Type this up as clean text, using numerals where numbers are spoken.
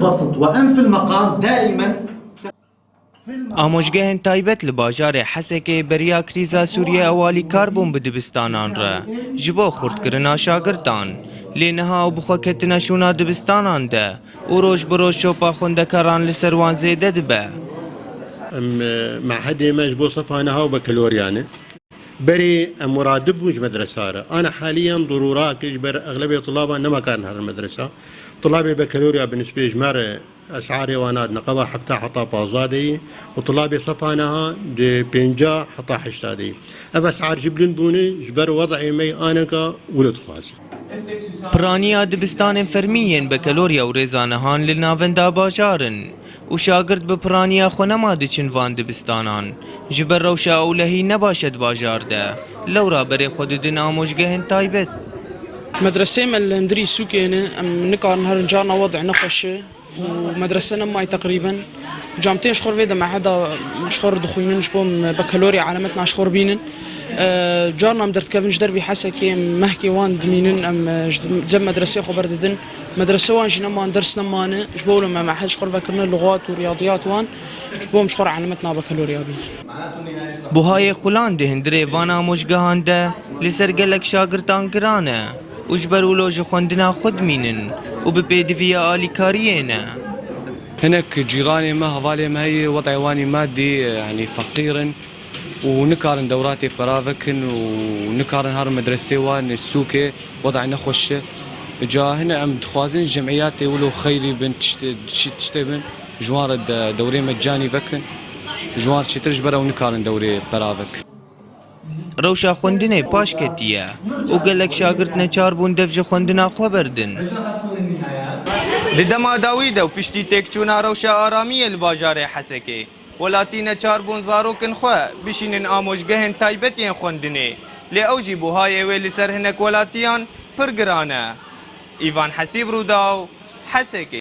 البسط وأن في المقام دائما. آموزگهên taybet li bajarê Hesekê beriya krîza Sûriye ewalî karbûn bi dibistanan re ji bo xurtkirina şagirdan. Lê niha ew bi xwe ketin şûna dibistanan de û roj bi roj şopa xwendekaran li ser wan zêde dibe. معهدي مجبو صفانها وبكالوريانه بري مرادب وج مدرسة. أنا حاليا ضرورات يجبر أغلبية طلابها إنما كان هذه المدرسة طلابي بكالوريا بالنسبة إجمار أسعاري وأنا نقبة حتى حطا بازادي وطلابي صفانها دي بينجا حطا حشتادي أبى أسعار جبلن بوني جبر وضعي مي أنا كولد خاص. Piraniya dibistanên fermiyên bekalorya û rêzanehan li navenda bajarin û şagird bi piraniya xwe nema diçin van dibistanan. Ji ber rewşa ewlehî nebaşe di bajar de. Lewra berê xwe didin amûjgehên taybet. مدرسة من الهندري سوكينة نقار نهار جارنا وضع نقش ومدرسة ماي تقريبا جامتين شخور فيدا مع هذا شخور دخوينن شبهم بكالوريا علامتنا شخور بينن جارنا مدرت كافنج دربي حسكي مهكي وان دمينن ام جم مدرسة خبر ددن مدرسة وان جينا ما درسنا مانا شبولو مع حد شخور فكرنا لغات ورياضيات وان شبهم شخور علامتنا بكالوريا بي. Buhayê xulan di hindirê van amûjgehan de li ser gelek şagirdan giran e û ji ber wilo ji xwendina xwe dimînin û bi pêdiviya alîkariyê ne. هناك جيراني ما هذالي ما هي وضعي واني مادي يعني فقيرا ونكارن دوراتي برافكن ونكارن هار مدرسة وان السوكي وضعي نخوش جا هنا عم تخوازن جمعياتي ولو خيري بن تشتبن جوار دوري مجاني بكن جوار شترج برا ونكارن دوري برافك. Rewşa xwendinê paş ketiye û gelek şagird neçar bûn dev ji xwendina xwe berdin. Di dema dawî de û piştî têkçûna rewşa aramiyê li bajarê Hesekê, welatî neçar bûn zarokên xwe bişînin amûjgehên taybetên xwendinê. Lê ew jî buhayê wê li ser hinek welatiyan pir giran e. Îvan Hesîb Rûdaw, Hesekê.